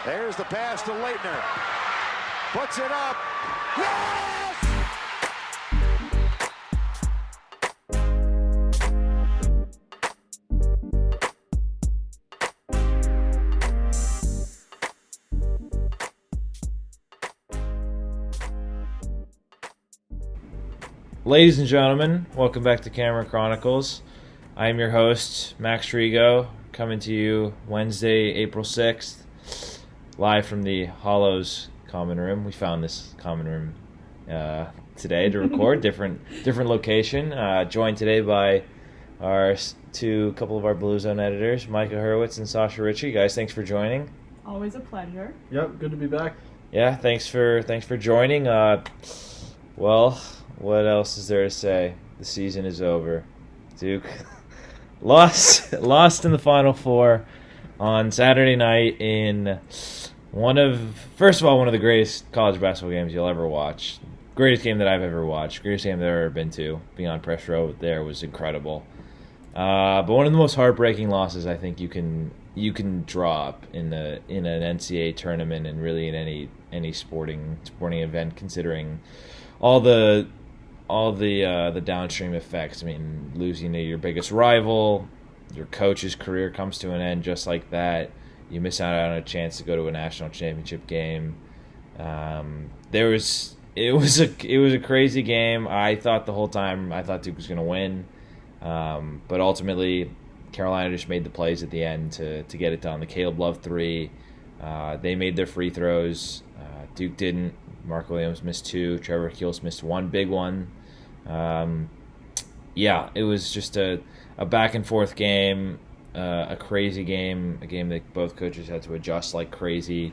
There's the pass to Leitner. Puts it up. Yes! Ladies and gentlemen, welcome back to Camera Chronicles. I am your host, Max Rego, coming to you Wednesday, April 6th, live from the Hollows Common Room. We found this common room today to record, different location. Joined today by our couple of our Blue Zone editors, Micah, Hurewitz, and Sasha, Richie. Guys, thanks for joining. Always a pleasure. Yep, good to be back. Yeah, thanks for joining. Well, what else is there to say? The season is over. Duke lost in the Final Four on Saturday night in one of the greatest college basketball games you'll ever watch. Greatest game that I've ever watched. Greatest game that I've ever been to. Being on press row there was incredible. But one of the most heartbreaking losses I think you can draw up in an NCAA tournament and really in any sporting event, considering all the downstream effects. I mean, losing to your biggest rival, your coach's career comes to an end just like that. You miss out on a chance to go to a national championship game. It was a crazy game. I thought the whole time Duke was going to win, but ultimately Carolina just made the plays at the end to get it done. The Caleb Love three, they made their free throws. Duke didn't. Mark Williams missed two. Trevor Keels missed one big one. It was just a back and forth game, a crazy game, a game that both coaches had to adjust like crazy.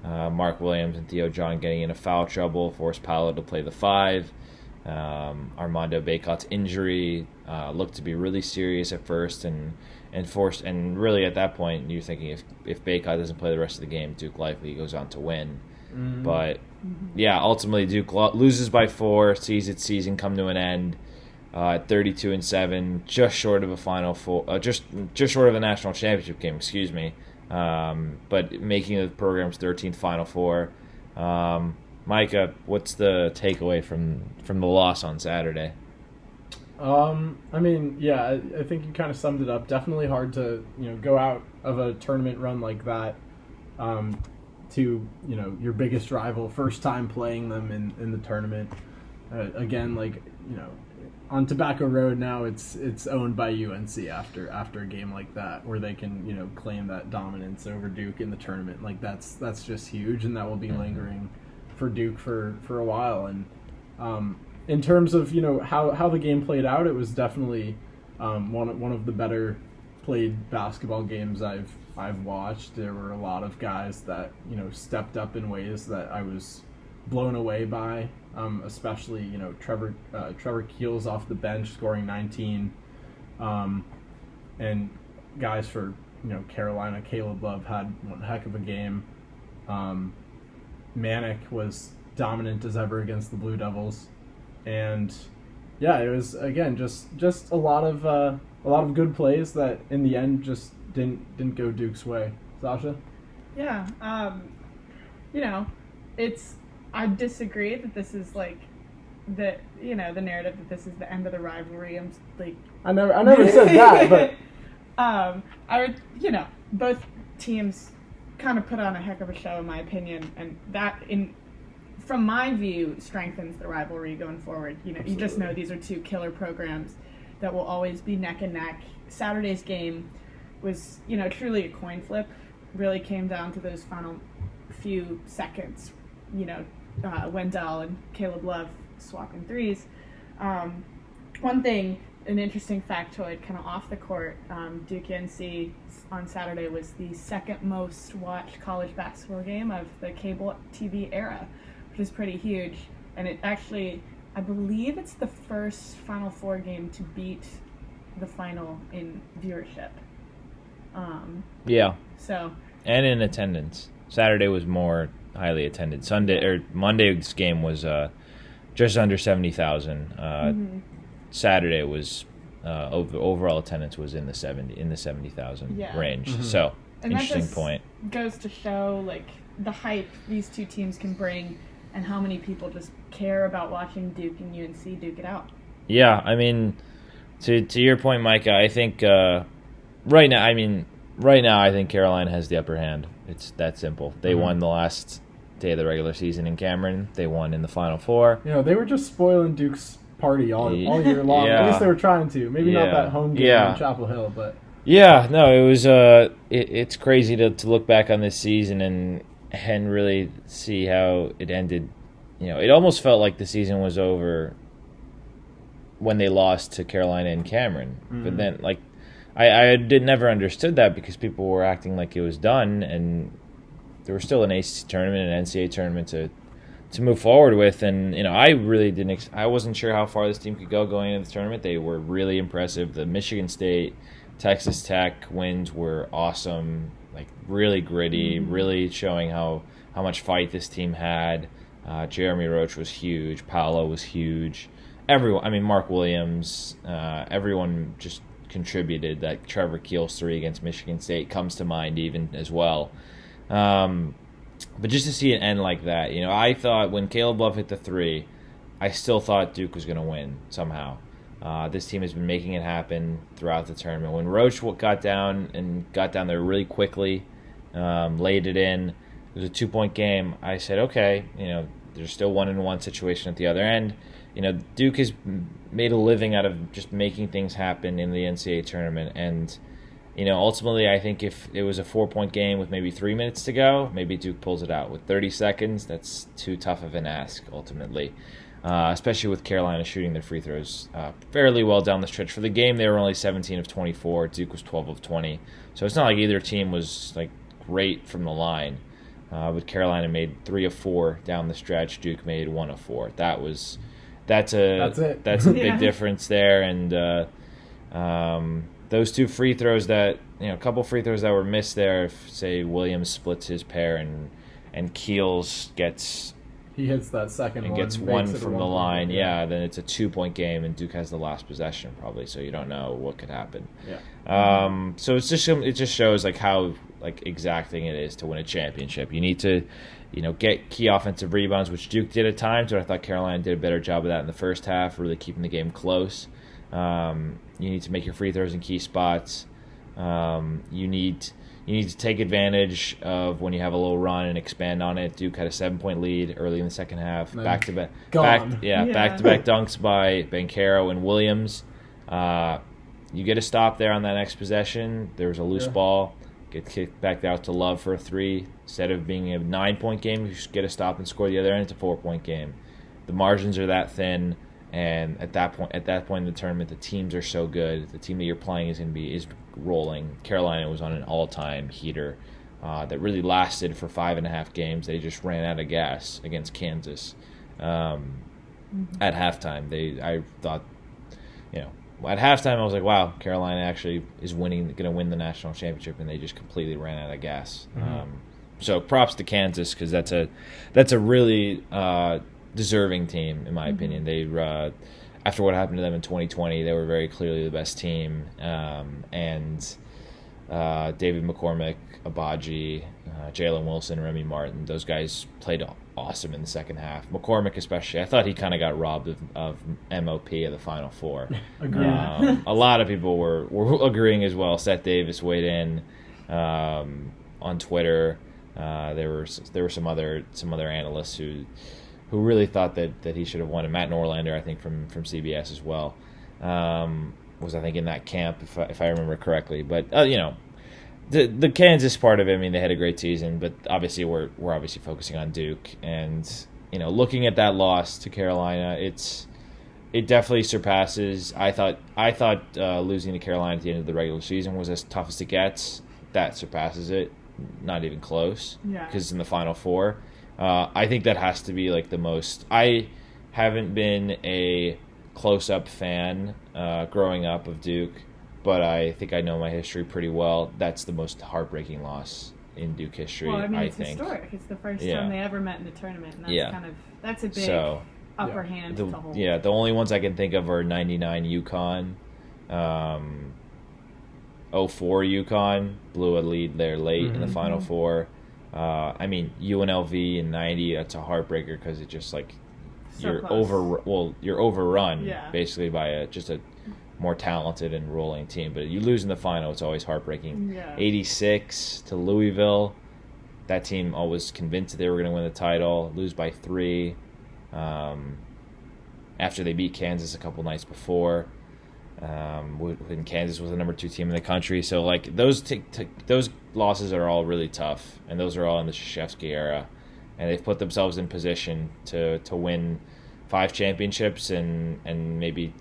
Mark Williams and Theo John getting into foul trouble, forced Paolo to play the five. Armando Bacot's injury looked to be really serious at first, and really at that point you're thinking if Bacot doesn't play the rest of the game, Duke likely goes on to win. Mm-hmm. But ultimately Duke loses by 4, sees its season come to an end at 32-7, just short of a Final Four, just short of a national championship game. Excuse me, but making the program's 13th Final Four. Micah, what's the takeaway from the loss on Saturday? I think you kind of summed it up. Definitely hard to go out of a tournament run like that. To your biggest rival, first time playing them in the tournament. Again, on Tobacco Road now, it's owned by UNC after a game like that, where they can claim that dominance over Duke in the tournament. Like that's just huge, and that will be lingering for Duke for a while. And in terms of how the game played out, it was definitely one of the better played basketball games I've watched. There were a lot of guys that stepped up in ways that I was blown away by, especially Trevor Keels off the bench scoring 19, and guys for Carolina. Caleb Love had one heck of a game. Manek was dominant as ever against the Blue Devils, and it was again just a lot of good plays that in the end just didn't go Duke's way. Sasha? Yeah, I disagree that this is the narrative that this is the end of the rivalry. I never said that, but both teams kind of put on a heck of a show in my opinion, and that from my view strengthens the rivalry going forward. You just know these are two killer programs that will always be neck and neck. Saturday's game was, truly a coin flip. Really came down to those final few seconds. Wendell and Caleb Love swapping threes. One thing, an interesting factoid, kind of off the court, Duke NC on Saturday was the second most watched college basketball game of the cable TV era, which is pretty huge. And it actually, I believe it's the first Final Four game to beat the final in viewership. And in attendance. Saturday was more highly attended. Monday's game was just under 70,000. Saturday was overall attendance was in the 70,000 range. Mm-hmm. So And Interesting that just point. goes to show like the hype these two teams can bring, and how many people just care about watching Duke and UNC duke it out. Yeah, I mean, to your point, Micah, I think right now, I think Carolina has the upper hand. It's that simple. They won the last day of the regular season in Cameron. They won in the Final Four. They were just spoiling Duke's party all year long. Yeah. At least they were trying to. Maybe not that home game in Chapel Hill, but yeah, no, it was. It's crazy to look back on this season and really see how it ended. It almost felt like the season was over when they lost to Carolina and Cameron. But then, like, I never understood that because people were acting like it was done, and there was still an ACC tournament, an NCAA tournament to move forward with. And I really didn't. I wasn't sure how far this team could go going into the tournament. They were really impressive. The Michigan State, Texas Tech wins were awesome. Like, really gritty, really showing how much fight this team had. Jeremy Roach was huge. Paolo was huge. Everyone, Mark Williams, everyone just contributed. That Trevor Keels 3 against Michigan State comes to mind even as well. But just to see it end like that, I thought when Caleb Love hit the 3, I still thought Duke was going to win somehow. This team has been making it happen throughout the tournament. When Roach got down there really quickly, laid it in, it was a 2-point game. I said, okay, there's still 1-1 situation at the other end. Duke has made a living out of just making things happen in the NCAA tournament. And, ultimately, I think if it was a 4-point game with maybe 3 minutes to go, maybe Duke pulls it out. With 30 seconds, that's too tough of an ask, ultimately. Especially with Carolina shooting their free throws fairly well down the stretch. For the game, they were only 17 of 24. Duke was 12 of 20. So it's not like either team was like great from the line. But Carolina made 3 of 4 down the stretch. Duke made 1 of 4. That's a big difference there. And those 2 free throws a couple free throws that were missed there. If say Williams splits his pair and Keels he hits that second and one. gets one from the line, then it's a 2-point game, and Duke has the last possession probably, so you don't know what could happen. Yeah. So it just shows like how exacting it is to win a championship. You need to, get key offensive rebounds, which Duke did at times, but I thought Carolina did a better job of that in the first half, really keeping the game close. You need to make your free throws in key spots. You need to take advantage of when you have a little run and expand on it. Duke had a 7-point lead early in the second half. Back-to-back dunks by Banchero and Williams. You get a stop there on that next possession. There was a loose ball. Get kicked back out to Love for a 3. Instead of being a 9-point game, you get a stop and score the other end. It's a 4-point game. The margins are that thin. And at that point in the tournament, the teams are so good. The team that you're playing is rolling. Carolina was on an all-time heater that really lasted for 5.5 games. They just ran out of gas against Kansas at halftime. I thought, at halftime I was like, wow, Carolina actually is going to win the national championship, and they just completely ran out of gas. So props to Kansas, because that's a really deserving team, in my opinion. They after what happened to them in 2020, they were very clearly the best team. And David McCormick, Abaji, Jalen Wilson, Remy Martin, those guys played awesome in the second half. McCormick especially, I thought he kind of got robbed of MOP of the Final Four. Agreed. A lot of people were agreeing as well. Seth Davis weighed in on Twitter. There were some other analysts who really thought that he should have won. And Matt Norlander, I think, from CBS as well, was, I think, in that camp, if I remember correctly. But, the Kansas part of it, they had a great season, but obviously we're obviously focusing on Duke. And, looking at that loss to Carolina, it definitely surpasses. I thought losing to Carolina at the end of the regular season was as tough as it gets. That surpasses it. Not even close. Yeah. Because in the Final Four. I think that has to be like the most. I haven't been a close-up fan growing up of Duke, but I think I know my history pretty well. That's the most heartbreaking loss in Duke history. Well, it's historic. It's the first time they ever met in the tournament, and that's a big upper hand to hold. Yeah, the only ones I can think of are '99 UConn. 04 UConn blew a lead there late in the Final Four. I mean, UNLV in 90, that's a heartbreaker because it's just like you're overrun basically by just a more talented and rolling team. But you lose in the final, it's always heartbreaking. 86 to Louisville. That team always convinced that they were going to win the title, lose by 3 after they beat Kansas a couple nights before. When Kansas was the number 2 team in the country. So, like, those losses are all really tough, and those are all in the Krzyzewski era. And they've put themselves in position to win 5 championships and maybe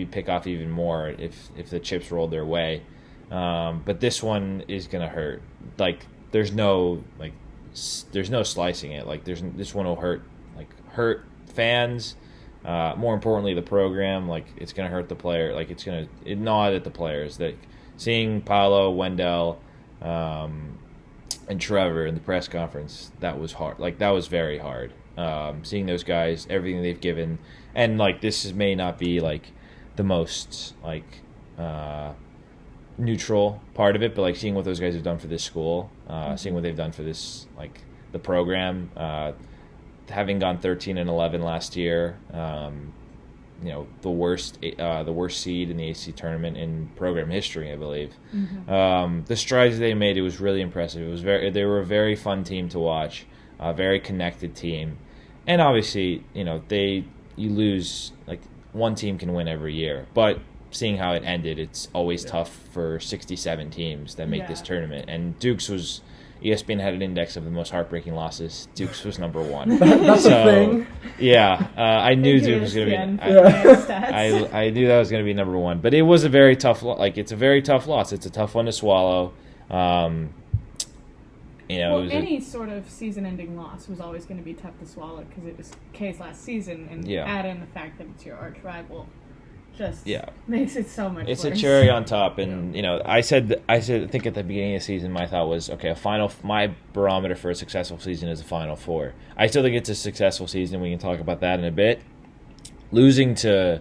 pick off even more if the chips rolled their way. But this one is going to hurt. Like, there's no slicing it. Like, this one will hurt fans. More importantly, the program, like, it's going to hurt the player. Like, it's going to gnaw at the players. That seeing Paolo, Wendell, and Trevor in the press conference, that was hard. Like, that was very hard. Seeing those guys, everything they've given, and like, this may not be like the most like neutral part of it, but like seeing what those guys have done for this school, seeing what they've done for this, like, the program. Having gone 13-11 last year, the worst seed in the ACC tournament in program history, I believe. The strides they made, it was really impressive. They were a very fun team to watch, a very connected team, and obviously, you lose, like, one team can win every year, but seeing how it ended, it's always tough for 67 teams that make this tournament, and Duke's was. ESPN had an index of the most heartbreaking losses. Duke's was number 1. That's a thing. Yeah, I knew Duke was going to be. I knew that was going to be number 1, but it was a very tough. It's a very tough loss. It's a tough one to swallow. Any sort of season-ending loss was always going to be tough to swallow because it was K's last season, and add in the fact that it's your arch rival. Just makes it so much it's worse. A cherry on top, and I think at the beginning of the season my thought was, okay, my barometer for a successful season is a Final Four. I still think it's a successful season. We can talk about that in a bit. Losing to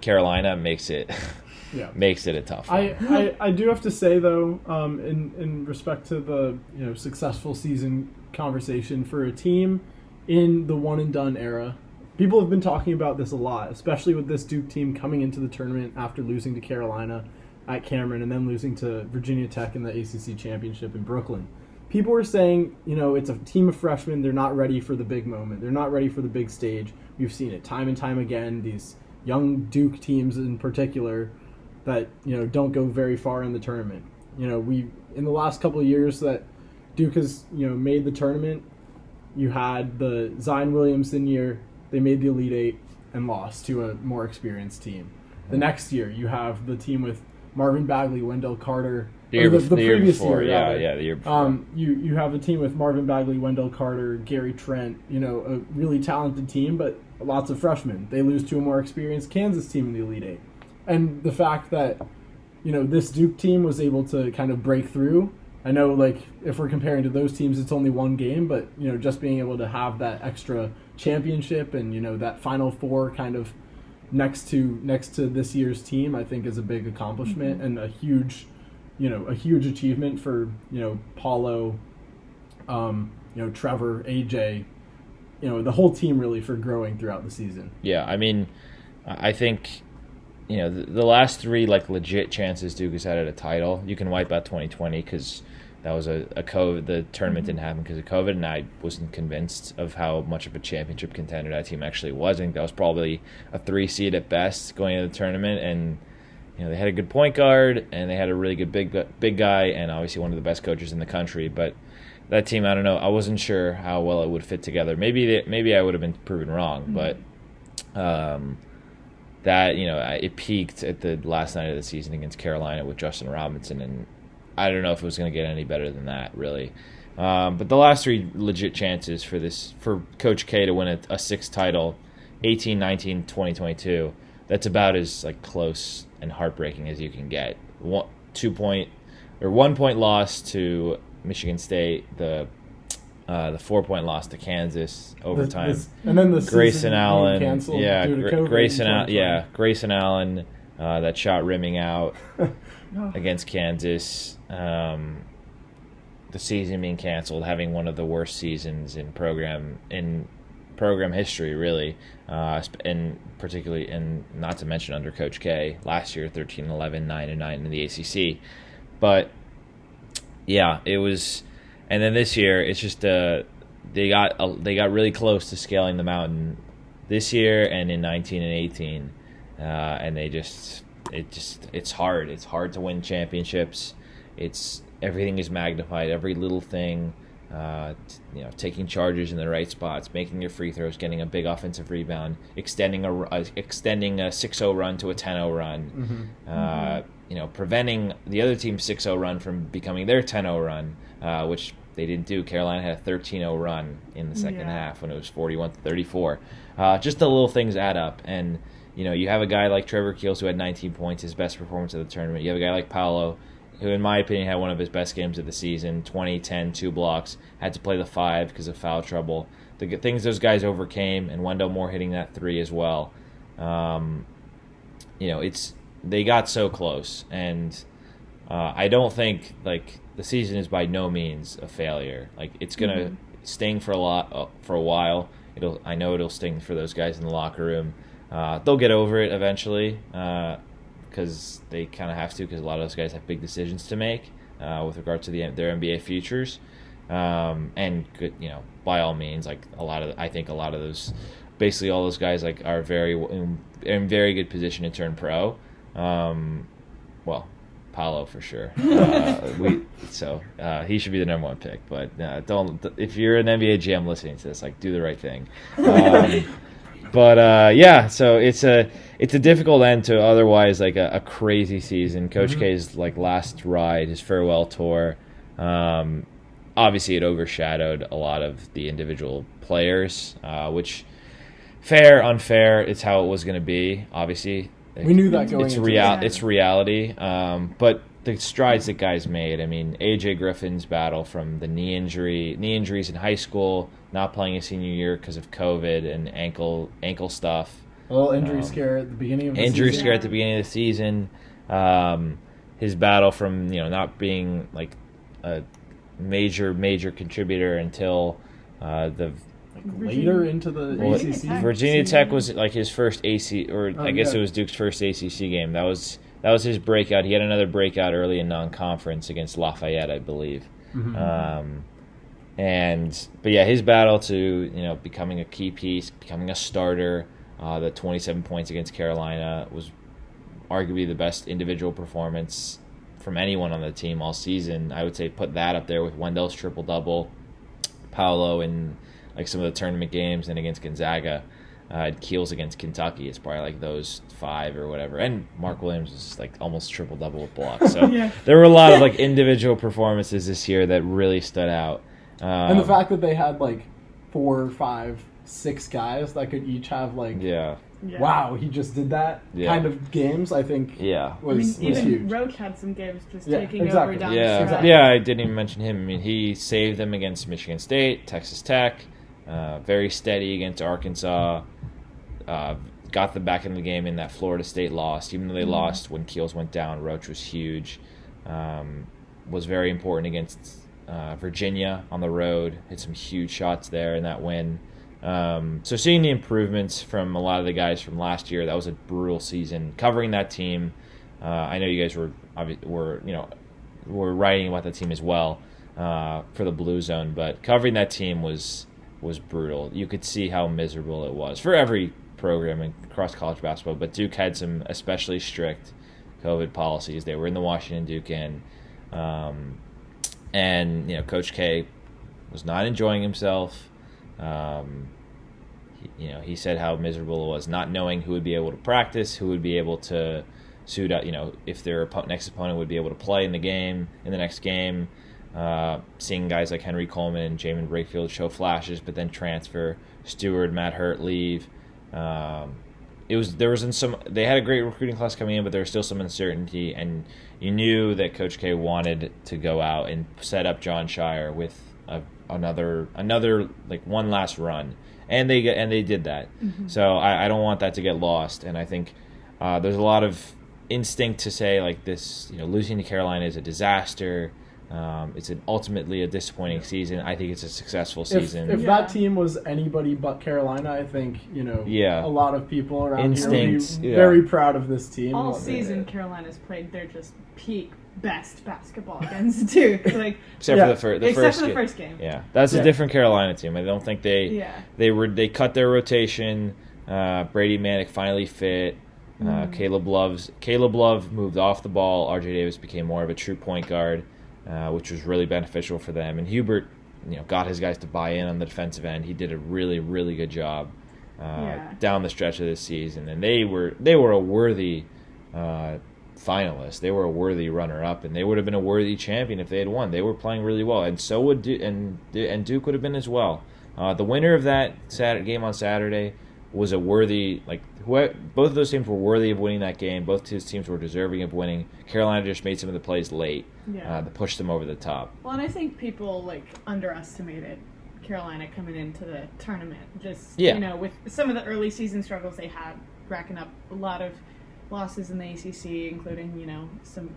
Carolina makes it a tough one. I do have to say, though, in respect to the successful season conversation for a team in the one and done era. People have been talking about this a lot, especially with this Duke team coming into the tournament after losing to Carolina at Cameron and then losing to Virginia Tech in the ACC championship in Brooklyn. People were saying, it's a team of freshmen. They're not ready for the big moment. They're not ready for the big stage. We've seen it time and time again. These young Duke teams in particular that, don't go very far in the tournament. In the last couple of years that Duke has, made the tournament, you had the Zion Williamson year. They made the Elite Eight and lost to a more experienced team. The next year, you have the team with Marvin Bagley, Wendell Carter. The year before. The year before. You have a team with Marvin Bagley, Wendell Carter, Gary Trent, a really talented team, but lots of freshmen. They lose to a more experienced Kansas team in the Elite Eight. And the fact that, this Duke team was able to kind of break through. I know, like, if we're comparing to those teams, it's only one game, but, just being able to have that extra championship and, that Final Four kind of next to this year's team, I think is a big accomplishment and a huge achievement for, Paulo, Trevor, AJ, the whole team really for growing throughout the season. Yeah, I mean, I think, the last 3, like, legit chances Duke has had at a title, you can wipe out 2020 because that was a COVID. The tournament didn't happen because of COVID, and I wasn't convinced of how much of a championship contender that team actually was. I think that was probably a 3 seed at best going into the tournament, and they had a good point guard, and they had a really good big guy, and obviously one of the best coaches in the country. But that team, I don't know. I wasn't sure how well it would fit together. Maybe I would have been proven wrong, but that it peaked at the last night of the season against Carolina with Justin Robinson, and I don't know if it was going to get any better than that, really. But the last 3 legit chances for Coach K to win a 6th title, 18, 19, 20, 22, that's about as, like, close and heartbreaking as you can get. 1 point loss to Michigan State, the 4-point loss to Kansas overtime, and then the Grayson Allen, canceled due to COVID Grayson Allen that shot rimming out Oh. against Kansas. The season being canceled, having one of the worst seasons in program history, really, and particularly, and not to mention under Coach K last year, 13-11, 9-9 in the ACC. But yeah, it was, and then this year it's just they got really close to scaling the mountain this year and in 19 and 18, and it's hard. It's hard to win championships. Everything is magnified, every little thing. Taking charges in the right spots, making your free throws, getting a big offensive rebound, extending a 6-0 run to a 10-0 run, preventing the other team's 6-0 run from becoming their 10-0 run, which they didn't do. Carolina had a 13-0 run in the second half when it was 41-34. Just the little things add up, and you have a guy like Trevor Keels who had 19 points, his best performance of the tournament. You have a guy like Paolo, who in my opinion had one of his best games of the season, 20, 10, 2 blocks, had to play the 5 because of foul trouble. The things those guys overcame, and Wendell Moore hitting that 3 as well. They got so close, and I don't think the season is by no means a failure. It's gonna sting for a while. I know it'll sting for those guys in the locker room. They'll get over it eventually. Because they kind of have to, because a lot of those guys have big decisions to make with regard to their NBA futures, and good, by all means, I think a lot of those, basically all those guys are in very good position to turn pro. Well, Paolo for sure. He should be the number 1 pick. But if you're an NBA GM listening to this, do the right thing. So it's a difficult end to otherwise a crazy season. Coach K's last ride, his farewell tour. Obviously, it overshadowed a lot of the individual players, which fair, unfair, it's how it was going to be. Obviously, we knew that going into it's reality. But the strides that guys made. I mean, AJ Griffin's battle from the knee injuries in high school, not playing his senior year because of COVID and ankle stuff. A little injury scare at the beginning of the season. Injury scare at the beginning of the season. His battle from not being a major contributor until later into the ACC. Virginia Tech was his first AC, or I guess it was Duke's first ACC game. That was his breakout. He had another breakout early in non-conference against Lafayette, I believe. But his battle to becoming a key piece, becoming a starter. The 27 points against Carolina was arguably the best individual performance from anyone on the team all season. I would say put that up there with Wendell's triple-double, Paolo in some of the tournament games, and against Gonzaga. Keels against Kentucky. It's probably those 5 or whatever. And Mark Williams was almost triple-double with blocks. So there were a lot of individual performances this year that really stood out. And the fact that they had 4, 5, 6 guys that could each have wow, he just did that kind of games, I think was even huge. Roach had some games just taking over down the stretch. Yeah, I didn't even mention him. I mean, he saved them against Michigan State, Texas Tech, very steady against Arkansas, got them back in the game in that Florida State loss. Even though they lost when Keels went down, Roach was huge, was very important against Virginia on the road, hit some huge shots there in that win. So seeing the improvements from a lot of the guys from last year, that was a brutal season. Covering that team, I know you guys were writing about that team as well for the Blue Zone, but covering that team was brutal. You could see how miserable it was for every program across college basketball, but Duke had some especially strict COVID policies. They were in the Washington Duke Inn, and Coach K was not enjoying himself. He said how miserable it was not knowing who would be able to practice, who would be able to suit up, if their next opponent would be able to play in the next game. Seeing guys like Henry Coleman and Jamin Brakefield show flashes, but then transfer. Stewart, Matt Hurt leave. They had a great recruiting class coming in, but there was still some uncertainty, and you knew that Coach K wanted to go out and set up Jon Scheyer with another one last run, and they did that. So I don't want that to get lost, and I think there's a lot of instinct to say like this, losing to Carolina is a disaster. It's ultimately a disappointing season. I think it's a successful season. If that team was anybody but Carolina, I think a lot of people around here would be very proud of this team. All season, Carolina's played their just peak best basketball against Duke, except for the first game. Yeah, that's a different Carolina team. I don't think they cut their rotation. Brady Manick finally fit. Caleb Love moved off the ball. RJ Davis became more of a true point guard. Which was really beneficial for them. And Hubert, got his guys to buy in on the defensive end. He did a really, really good job down the stretch of this season. And they were a worthy finalist. They were a worthy runner-up, and they would have been a worthy champion if they had won. They were playing really well, and so would Duke would have been as well. The winner of that game on Saturday was a worthy, both of those teams were worthy of winning that game. Both teams were deserving of winning. Carolina just made some of the plays late to push them over the top. Well, and I think people underestimated Carolina coming into the tournament. Just with some of the early season struggles they had, racking up a lot of losses in the ACC, including some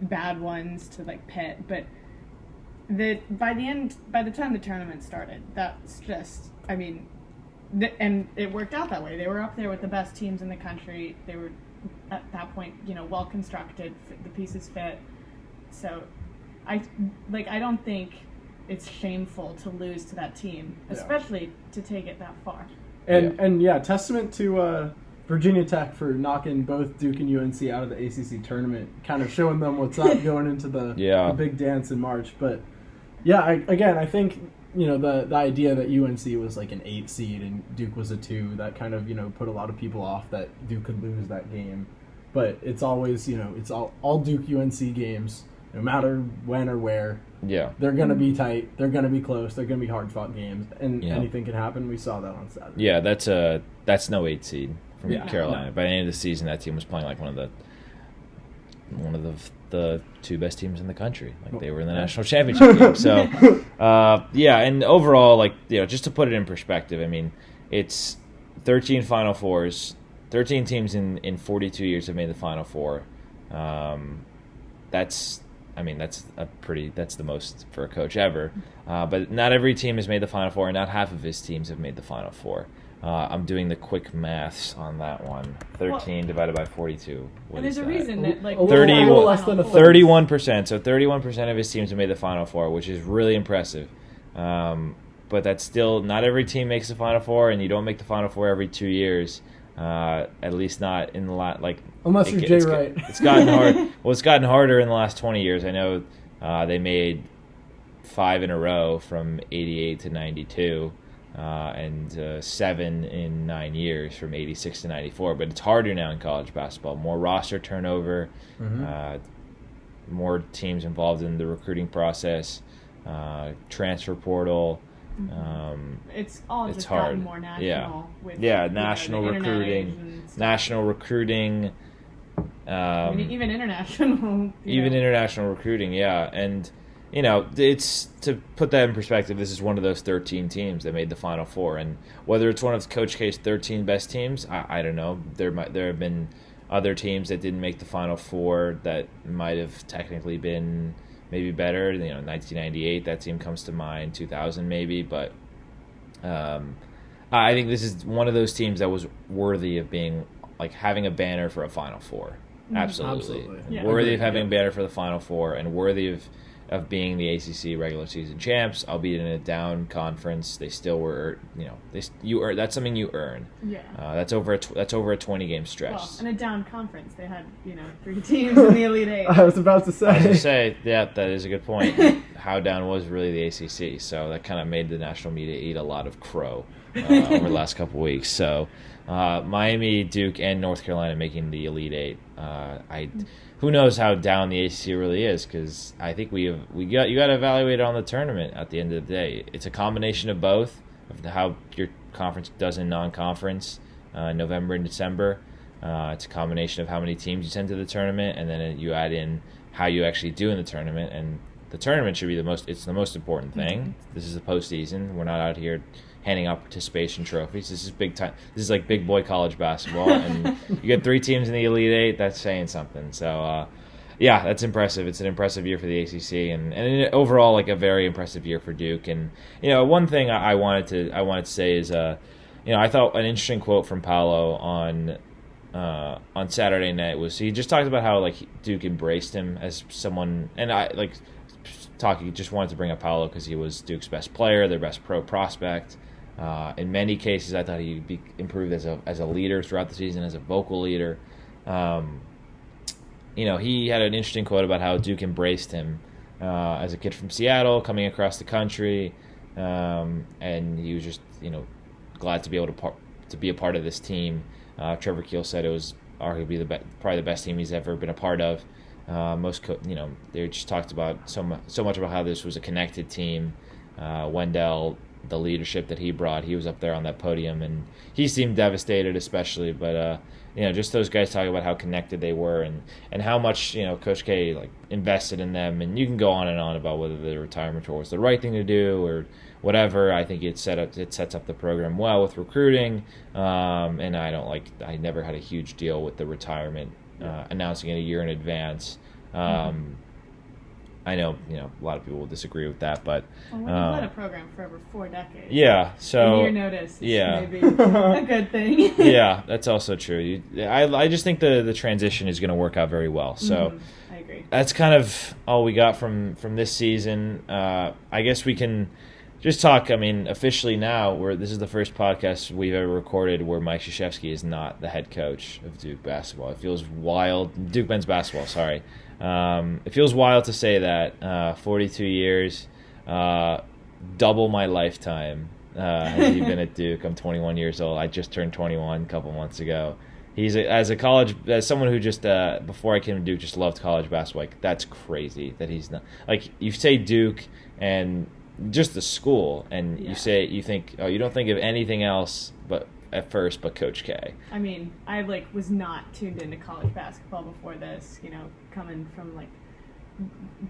bad ones to Pitt. But by the time the tournament started, that's just and it worked out that way. They were up there with the best teams in the country. They were, at that point, well constructed. The pieces fit. So, I don't think it's shameful to lose to that team, especially to take it that far. And testament to Virginia Tech for knocking both Duke and UNC out of the ACC tournament, kind of showing them what's up going into the big dance in March. But I think. The idea that UNC was an 8 seed and Duke was a 2, that kind of, put a lot of people off that Duke could lose that game. But it's always, it's all Duke UNC games, no matter when or where. Yeah. They're going to be tight. They're going to be close. They're going to be hard-fought games. And anything can happen. We saw that on Saturday. Yeah, that's no 8 seed from Carolina. No. By the end of the season, that team was playing one of the 2 best teams in the country. They were in the national championship game. So, and overall, just to put it in perspective, it's 13 Final Fours. 13 teams in 42 years have made the Final Four. That's the most for a coach ever. But not every team has made the Final Four, and not half of his teams have made the Final Four. I'm doing the quick maths on that one. 13 divided by 42. And there's a reason that 31%. So 31% of his teams have made the Final Four, which is really impressive. But that's still not every team makes the Final Four, and you don't make the Final Four every 2 years. At least not in the unless you're Jay Wright. It's gotten hard. Well, it's gotten harder in the last 20 years. I know they made 5 in a row from 88 to 92. And 7 in 9 years from 86 to 94. But it's harder now in college basketball. More roster turnover, more teams involved in the recruiting process, transfer portal. It's all just hard. gotten more national. National recruiting. National recruiting. Even international. Even international recruiting, and... it's to put that in perspective, this is one of those 13 teams that made the Final Four. And whether it's one of Coach K's 13 best teams, I don't know. There have been other teams that didn't make the Final Four that might have technically been maybe better. 1998, that team comes to mind, 2000 maybe. But I think this is one of those teams that was worthy of being, having a banner for a Final Four. Absolutely. Yeah. Worthy of having a banner for the Final Four, and worthy of being the ACC regular season champs, albeit in a down conference. They still were, that's something you earn. Yeah. That's over a 20-game stretch. Well, in a down conference, they had 3 teams in the Elite Eight. I was about to say. That is a good point. How down was really the ACC, so that kind of made the national media eat a lot of crow over the last couple weeks. So, Miami, Duke, and North Carolina making the Elite Eight. Who knows how down the ACC really is? Because I think you got to evaluate it on the tournament at the end of the day. It's a combination of both, of how your conference does in non-conference, November and December. It's a combination of how many teams you send to the tournament, and then you add in how you actually do in the tournament. And the tournament should be it's the most important thing. This is the postseason. We're not out here handing out participation trophies. This is big time. This is like big boy college basketball, and you get 3 teams in the Elite Eight. That's saying something. So, yeah, that's impressive. It's an impressive year for the ACC, and overall, like a very impressive year for Duke. And one thing I wanted to say is, I thought an interesting quote from Paolo on Saturday night was he just talked about how like Duke embraced him as someone, and I just wanted to bring up Paolo because he was Duke's best player, their best pro prospect. In many cases, I thought he'd be improved as a leader throughout the season, as a vocal leader. He had an interesting quote about how Duke embraced him as a kid from Seattle coming across the country, and he was just glad to be able to be a part of this team. Trevor Keele said it was arguably probably the best team he's ever been a part of. They just talked about so much about how this was a connected team. Wendell, the leadership that he brought, he was up there on that podium, and he seemed devastated, especially. But just those guys talking about how connected they were, and how much Coach K invested in them. And you can go on and on about whether the retirement tour was the right thing to do or whatever. I think it sets up the program well with recruiting. And I never had a huge deal with the retirement, announcing it a year in advance. I know, a lot of people will disagree with that, but we've led a program for over 4 decades. Yeah, so a year notice is maybe a good thing. Yeah, that's also true. I just think the transition is going to work out very well. So I agree. That's kind of all we got from this season. I guess we can just talk. I mean, officially now, this is the first podcast we've ever recorded where Mike Krzyzewski is not the head coach of Duke basketball. It feels wild. Duke men's basketball, sorry. It feels wild to say that. 42 years, double my lifetime has he been at Duke. I'm 21 years old. I just turned 21 a couple months ago. As someone who just before I came to Duke just loved college basketball. That's crazy that he's not. You say Duke and just the school, and you think you don't think of anything else but at first but Coach K. I mean, I was not tuned into college basketball before this, coming from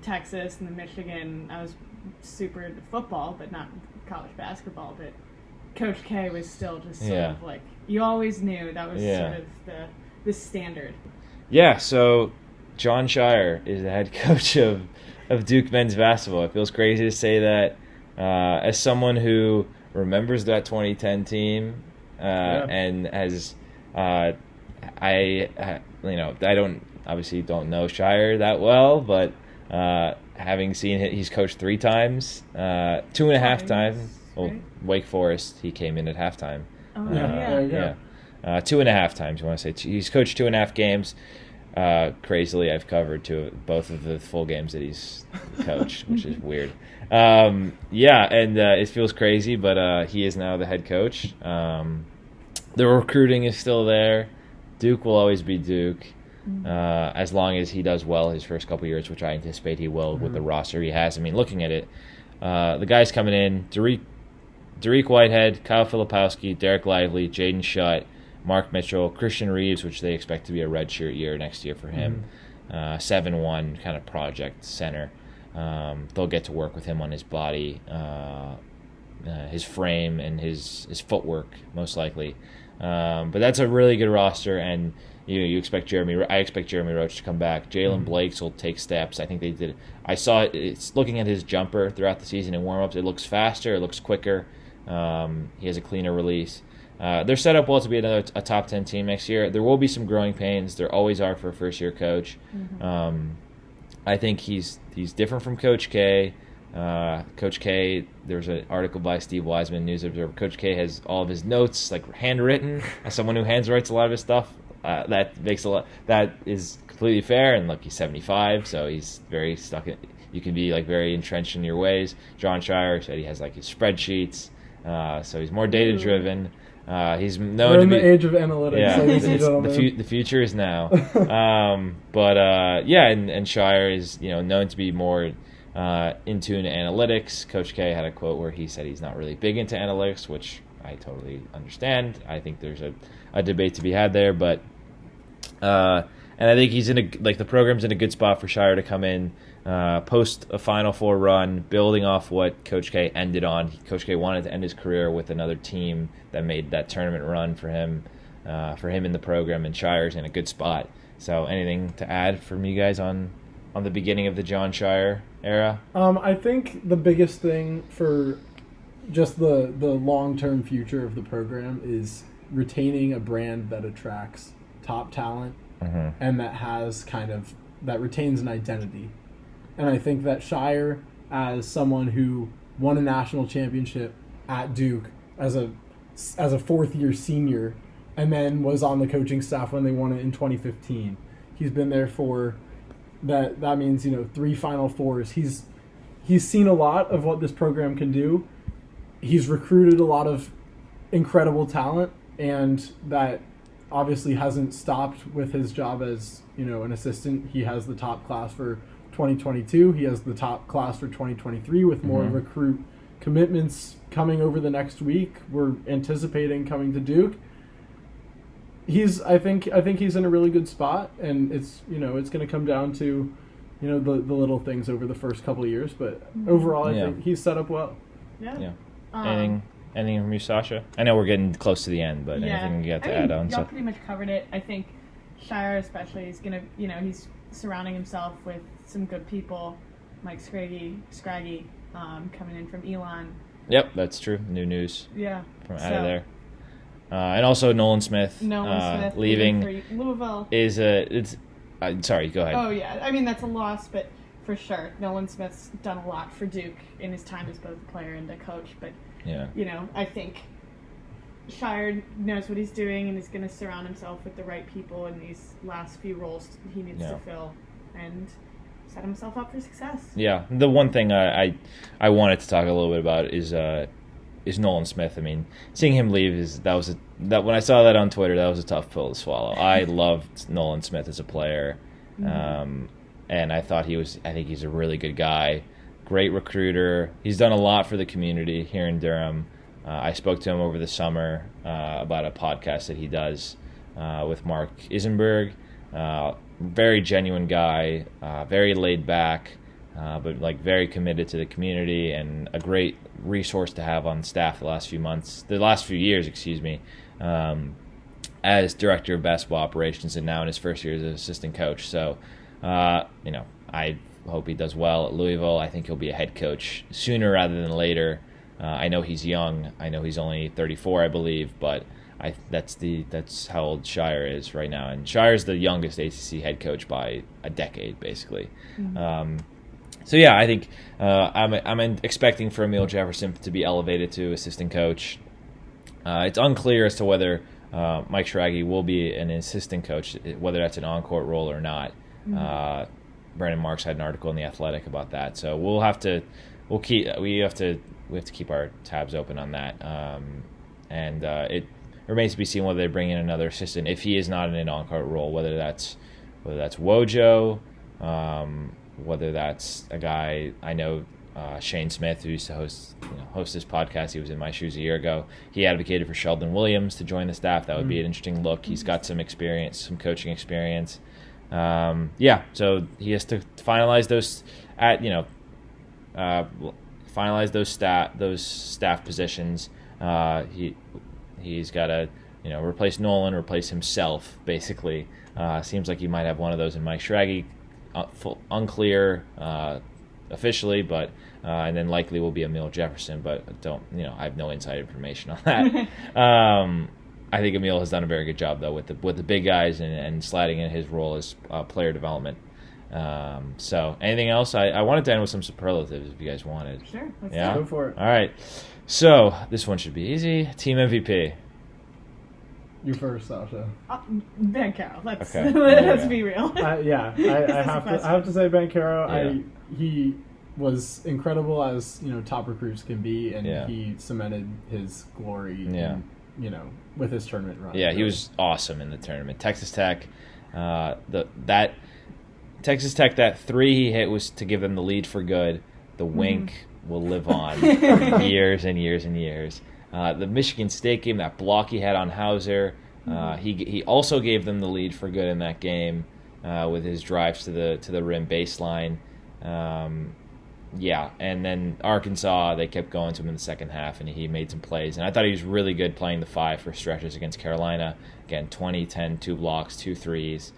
Texas and Michigan. I was super into football but not college basketball, but Coach K was still just sort of you always knew that was sort of the standard. Yeah, so Jon Scheyer is the head coach of Duke men's basketball. It feels crazy to say that as someone who remembers that 2010 team and has I obviously don't know Scheyer that well, but having seen it, he's coached 3 times, 2.5 times. Well, Wake Forest, he came in at halftime. Oh, yeah. 2.5 times. You want to say he's coached 2.5 games. Crazily, I've covered both of the full games that he's coached, which is weird. And it feels crazy, but he is now the head coach. The recruiting is still there. Duke will always be Duke, as long as he does well his first couple years, which I anticipate he will with the roster he has. I mean, looking at it, the guys coming in, Dariq Whitehead, Kyle Filipowski, Derek Lively, Jaden Shutt, Mark Mitchell, Christian Reeves, which they expect to be a redshirt year next year for him. 7-1 kind of project center. They'll get to work with him on his body, his frame, and his footwork, most likely. But that's a really good roster, and you expect I expect Jeremy Roach to come back. Jalen Blakes will take steps. I think they did. I saw it. It's looking at his jumper throughout the season in warm-ups. It looks faster. It looks quicker. He has a cleaner release. They're set up well to be a top 10 team next year. There will be some growing pains. There always are for a first-year coach. I think he's different from Coach K. Coach K, there was an article by Steve Wiseman, News Observer. Coach K has all of his notes handwritten. As someone who handwrites a lot of his stuff, that is completely fair. And look, he's 75, so he's very stuck in. You can be very entrenched in your ways. Jon Scheyer said he has his spreadsheets, so he's more data driven. He's known to be in the age of analytics. Yeah, the future is now. And Scheyer is known to be more in tune to analytics. Coach K had a quote where he said he's not really big into analytics, which I totally understand. I think there's a debate to be had there, but and I think he's in the program's in a good spot for Scheyer to come in post a Final Four run, building off what Coach K ended on. Coach K wanted to end his career with another team that made that tournament run for him in the program, and Scheyer's in a good spot. So anything to add from you guys on the beginning of the Jon Scheyer era? I think the biggest thing for just the long-term future of the program is retaining a brand that attracts top talent and that retains an identity. And I think that Scheyer, as someone who won a national championship at Duke as a fourth-year senior, and then was on the coaching staff when they won it in 2015, he's been there for that means 3 Final Fours. He's seen a lot of what this program can do. He's recruited a lot of incredible talent, and that obviously hasn't stopped with his job as an assistant. He has the top class for 2022. He has the top class for 2023 with more recruit commitments coming over the next week. We're anticipating coming to Duke. I think he's in a really good spot, and it's it's going to come down to the little things over the first couple of years, but overall I think he's set up well. Yeah. Anything from you, Sasha? I know we're getting close to the end, but anything you got to add on? Y'all pretty much covered it. I think Scheyer especially is gonna, he's surrounding himself with some good people. Mike Scraggy, coming in from Elon. Yep, that's true. New news. Yeah. From out of there. And also Nolan Smith. Leaving for Louisville. Sorry, go ahead. Oh yeah, I mean that's a loss, but for sure, Nolan Smith's done a lot for Duke in his time as both a player and a coach. But I think Scheyer knows what he's doing, and he's going to surround himself with the right people in these last few roles he needs to fill, and set himself up for success. Yeah, the one thing I wanted to talk a little bit about is Nolan Smith. I mean, seeing him leave that when I saw that on Twitter, that was a tough pill to swallow. I loved Nolan Smith as a player, and I think he's a really good guy, great recruiter. He's done a lot for the community here in Durham. I spoke to him over the summer about a podcast that he does with Mark Isenberg. Very genuine guy, very laid back, but very committed to the community, and a great resource to have on staff the last few years, as director of basketball operations, and now in his first year as an assistant coach. So, I hope he does well at Louisville. I think he'll be a head coach sooner rather than later. I know he's young. I know he's only 34, I believe, but that's how old Scheyer is right now. And Scheyer's the youngest ACC head coach by a decade, basically. I think I'm expecting for Emil Jefferson to be elevated to assistant coach. It's unclear as to whether Mike Schraggy will be an assistant coach, whether that's an on-court role or not. Brandon Marks had an article in The Athletic about that, so we have to keep our tabs open on that. And it remains to be seen whether they bring in another assistant if he is not in an on-court role, whether that's Wojo, whether that's a guy I know, Shane Smith, who used to host this podcast. He was in my shoes a year ago. He advocated for Sheldon Williams to join the staff. That would be an interesting look. He's got some experience, some coaching experience. So he has to finalize those those staff positions. He's got to replace Nolan, replace himself, basically. Seems like he might have one of those in Mike Schraggy. Unclear officially, but and then likely will be Emil Jefferson, but I have no inside information on that. I think Emil has done a very good job though with the big guys and sliding in his role as player development. So anything else? I wanted to end with some superlatives if you guys wanted. Sure, let's go for it. All right, so this one should be easy. Team MVP. You first, Sasha. Ben Carroll. Let's be real. I have to say Ben Carroll. Yeah. He was incredible as top recruits can be, and he cemented his glory. With his tournament run. Yeah, he was awesome in the tournament. Texas Tech, that three he hit was to give them the lead for good. The wink will live on for years and years and years. The Michigan State game, that block he had on Hauser, he also gave them the lead for good in that game with his drives to the rim baseline. Yeah, and then Arkansas, they kept going to him in the second half, and he made some plays. And I thought he was really good playing the 5 for stretches against Carolina. Again, 20, 10, 2 blocks, 2 threes.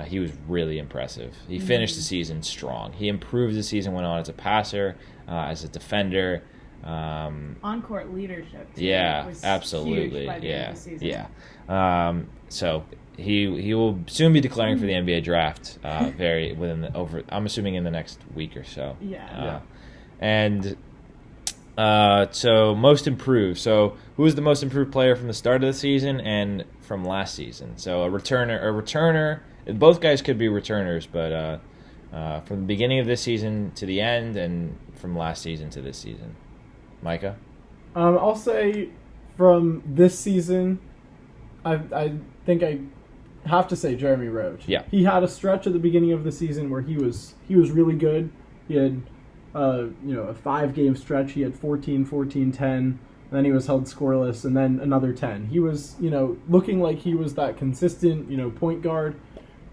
He was really impressive. He finished the season strong. He improved as the season went on as a passer, as a defender. On-court leadership, too, Yeah, was absolutely. huge by the end of the season. Yeah. So he will soon be declaring for the NBA draft. I'm assuming in the next week or so. Yeah. And so most improved. So who was the most improved player from the start of the season and from last season? So a returner. Both guys could be returners, but from the beginning of this season to the end, and from last season to this season. Micah? I'll say from this season, I think I have to say Jeremy Roach. Yeah. He had a stretch at the beginning of the season where he was really good. He had a 5-game stretch. He had 14, 14, 10. And then he was held scoreless, and then another 10. He was, looking like he was that consistent, point guard.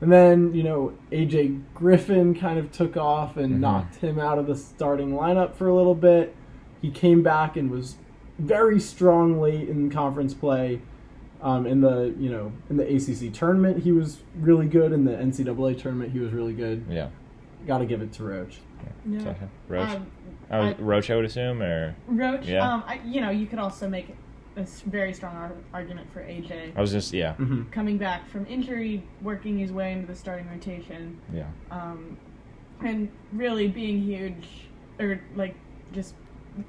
And then, AJ Griffin kind of took off and knocked him out of the starting lineup for a little bit. He came back and was very strong late in conference play. In the ACC tournament, he was really good. In the NCAA tournament, he was really good. Yeah. Got to give it to Roach. Yeah. Sasha? Roach? Roach, I would assume, or Roach, yeah. You could also make a very strong argument for AJ. I was just Coming back from injury, working his way into the starting rotation. Yeah. And really being huge, or just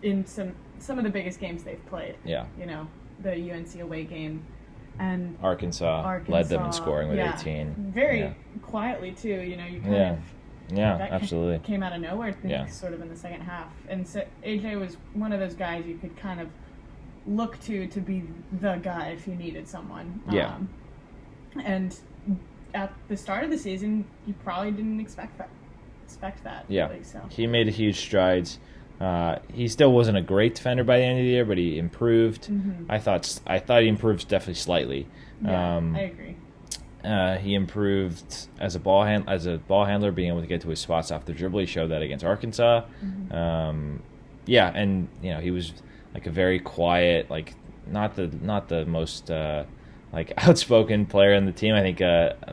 in some of the biggest games they've played. Yeah. The UNC away game, and Arkansas led them in scoring with 18. Very quietly too. You kind of. Yeah, that absolutely. Came out of nowhere, sort of in the second half. And so AJ was one of those guys you could kind of look to be the guy if you needed someone. Yeah. And at the start of the season, you probably didn't expect that. Yeah. Really, so. He made huge strides. He still wasn't a great defender by the end of the year, but he improved. Mm-hmm. I thought he improved definitely slightly. Yeah, I agree. He improved as a ball handler, being able to get to his spots off the dribble. He showed that against Arkansas. Mm-hmm. And he was like a very quiet, like not the most outspoken player on the team. I think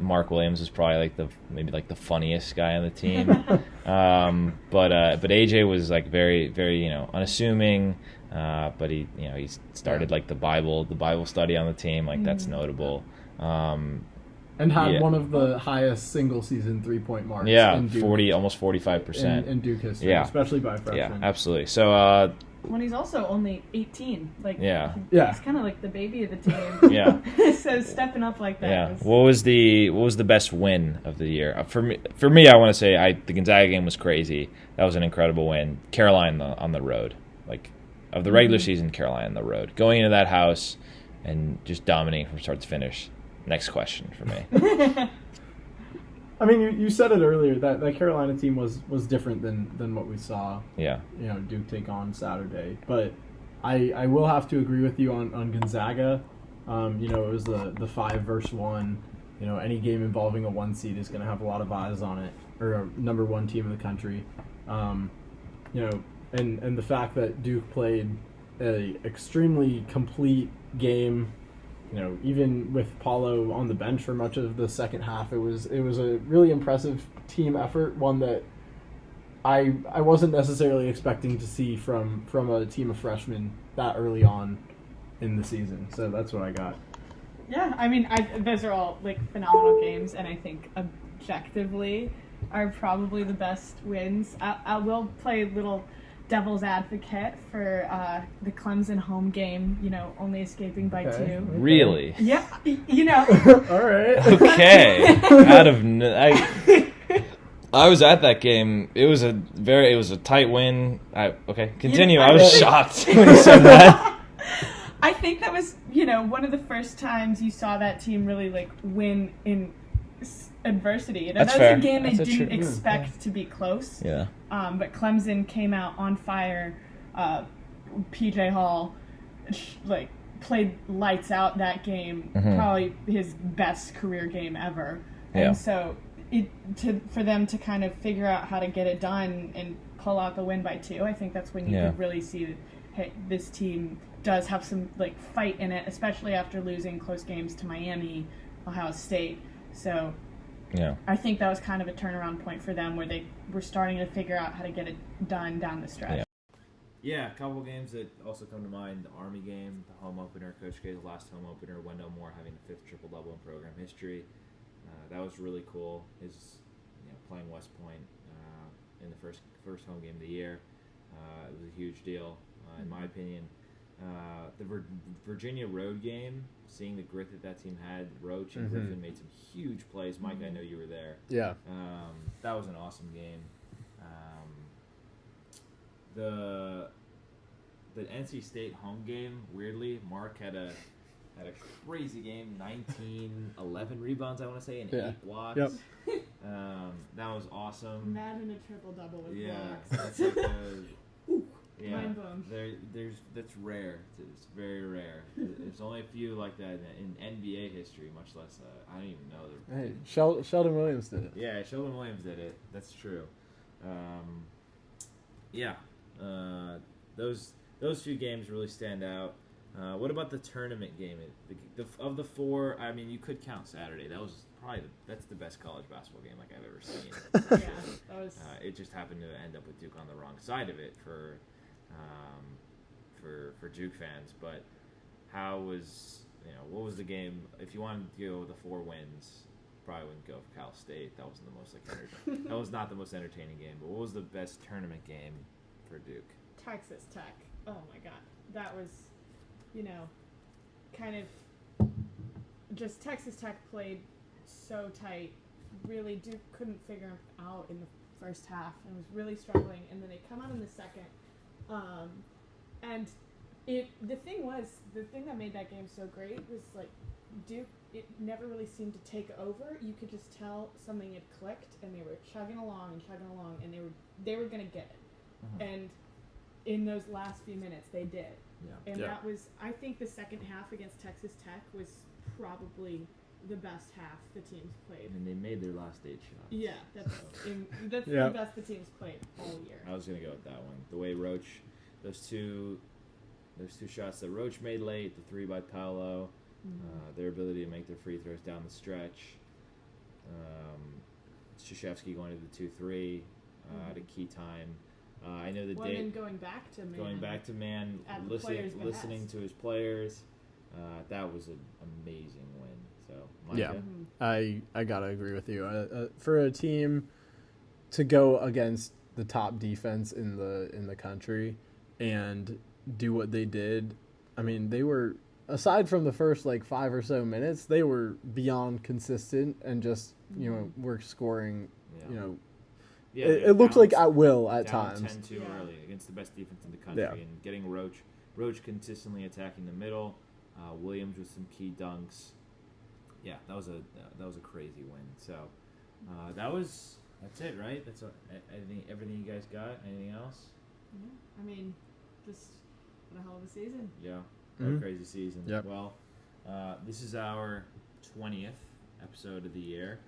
Mark Williams was probably maybe the funniest guy on the team. But AJ was very, very unassuming. But he started the Bible study on the team. That's notable. And had one of the highest single season 3-point marks. Yeah, in Duke, almost 45%. in Duke history, Yeah. especially by freshmen. Yeah, absolutely. So When he's also only 18. Yeah. He's kind of the baby of the team. Yeah. So stepping up like that. Yeah. What was the best win of the year? For me, I want to say the Gonzaga game was crazy. That was an incredible win. Carolina on the road. Of the regular season, Carolina on the road. Going into that house and just dominating from start to finish. Next question for me. I mean, you said it earlier that Carolina team was different than what we saw. Yeah. Duke take on Saturday, but I will have to agree with you on Gonzaga. It was the 5 versus 1. Any game involving a 1 seed is going to have a lot of eyes on it, or a number 1 team in the country. And the fact that Duke played a extremely complete game. Even with Paulo on the bench for much of the second half, it was a really impressive team effort, one that I wasn't necessarily expecting to see from a team of freshmen that early on in the season. So that's what I got. Yeah, I mean, those are all phenomenal games, and I think objectively are probably the best wins. I will play little devil's advocate for the Clemson home game, only escaping by 2. Really? Yeah, All right. Okay. I was at that game. It was a tight win. Okay, continue. I was shocked when you said that. I think that was, one of the first times you saw that team really win in adversity. That's that fair. was a game they That's didn't expect to be close. Yeah. But Clemson came out on fire. PJ Hall, played lights out that game. Mm-hmm. Probably his best career game ever. Yeah. And so for them to kind of figure out how to get it done and pull out the win by 2. I think that's when you could really see hey, this team does have some like fight in it, especially after losing close games to Miami, Ohio State. So I think that was kind of a turnaround point for them where they were starting to figure out how to get it done down the stretch. Yeah, a couple games that also come to mind. The Army game, the home opener, Coach K's last home opener, Wendell Moore having the 5th triple-double in program history. That was really cool. His playing West Point in the first home game of the year. It was a huge deal, in my opinion. The Virginia road game, seeing the grit that team had, Roach and Griffin made some huge plays. Mike, I know you were there. Yeah. That was an awesome game. The NC State home game, weirdly, Mark had a crazy game, 11 rebounds, I want to say, and 8 blocks. Yep. That was awesome. Imagine a triple-double with blocks. That's like mind blown. That's rare. It's very rare. There's only a few like that in NBA history, much less, I don't even know. Hey, Sheldon Williams did it. Yeah, Sheldon Williams did it. That's true. Those few games really stand out. What about the tournament game? Of the 4, I mean, you could count Saturday. That was that's the best college basketball game like I've ever seen. That was. It just happened to end up with Duke on the wrong side of it for Duke fans. But what was the game? If you wanted to go with the 4 wins, probably wouldn't go for Cal State. That wasn't the most that was not the most entertaining game. But what was the best tournament game for Duke? Texas Tech. Oh my God, that was, kind of just Texas Tech played so tight. Really, Duke couldn't figure them out in the first half and was really struggling. And then they come out in the second, and the thing that made that game so great was like Duke. It never really seemed to take over. You could just tell something had clicked, and they were chugging along, and they were gonna get it. And in those last few minutes, they did. Yeah. And that was, I think the second half against Texas Tech was probably the best half the teams played. And they made their last 8 shots. Yeah, that's the best the teams played all year. I was going to go with that one. The way Roach, those two shots that Roach made late, the 3 by Paolo, their ability to make their free throws down the stretch, Krzyzewski going to the 2-3 at a key time. I know then going back to man, listening to his players, that was an amazing win. So Micah? I gotta agree with you. For a team to go against the top defense in the country and do what they did, I mean, they were, aside from the first 5 or so minutes, they were beyond consistent and just were scoring it looked like at will at times. 10-2 early against the best defense in the country, and getting Roach consistently attacking the middle. Williams with some key dunks. Yeah, that was a crazy win. So that's it, right? That's everything you guys got. Anything else? Yeah, I mean, just what a hell of a season. Yeah, what a crazy season. Yep. Well, this is our 20th episode of the year.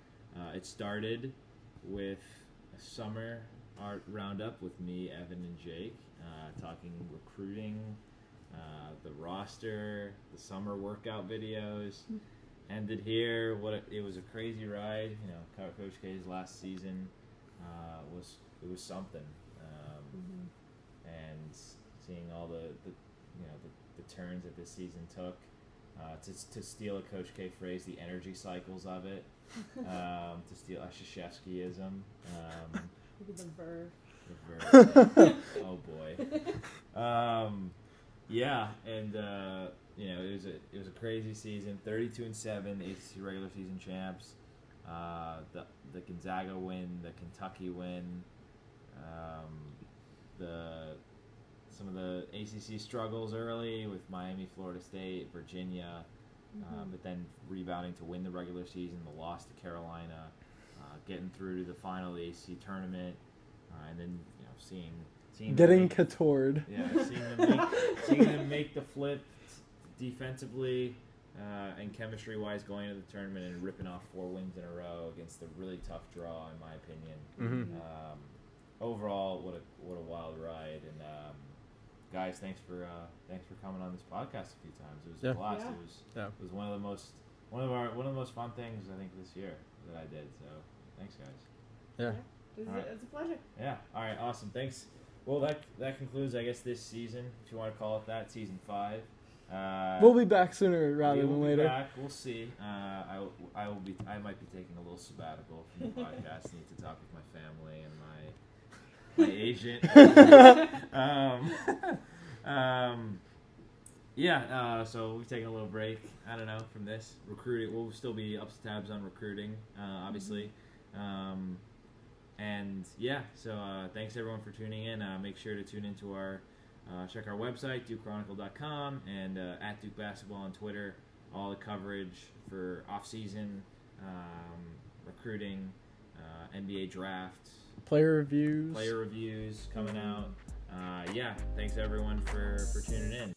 It started with a summer art roundup with me, Evan, and Jake, talking recruiting, the roster, the summer workout videos. Ended here. It was a crazy ride. Coach K's last season was something, and seeing all the turns that this season took. To steal a Coach K phrase, the energy cycles of it. To steal a Krzyzewskiism. Look at the verb. Oh boy. Yeah, and it was a crazy season. 32-7, the ACC regular season champs. The Gonzaga win, the Kentucky win. Some of the ACC struggles early with Miami, Florida State, Virginia, but then rebounding to win the regular season, the loss to Carolina, getting through to the final of the ACC tournament, and then seeing getting Coutured. Yeah, seeing them make the flip defensively, and chemistry-wise going into the tournament and ripping off 4 wins in a row against a really tough draw, in my opinion. Overall, what a wild ride, and guys, thanks for coming on this podcast a few times. It was a blast. Yeah. It was one of the most fun things I think this year that I did. So thanks, guys. Yeah. It's a pleasure. Yeah. All right. Awesome. Thanks. Well, that concludes, I guess, this season, if you want to call it that, season 5. We'll be back sooner rather than later. Back. We'll see. I might be taking a little sabbatical from the podcast. Need to talk with my family and my agent. So we've taken a little break. I don't know, from this recruiting. We'll still be up to tabs on recruiting, obviously. So thanks everyone for tuning in. Make sure to tune into our check our website, DukeChronicle.com, and at Duke Basketball on Twitter. All the coverage for off-season recruiting, NBA draft, player reviews coming out. Thanks everyone for tuning in.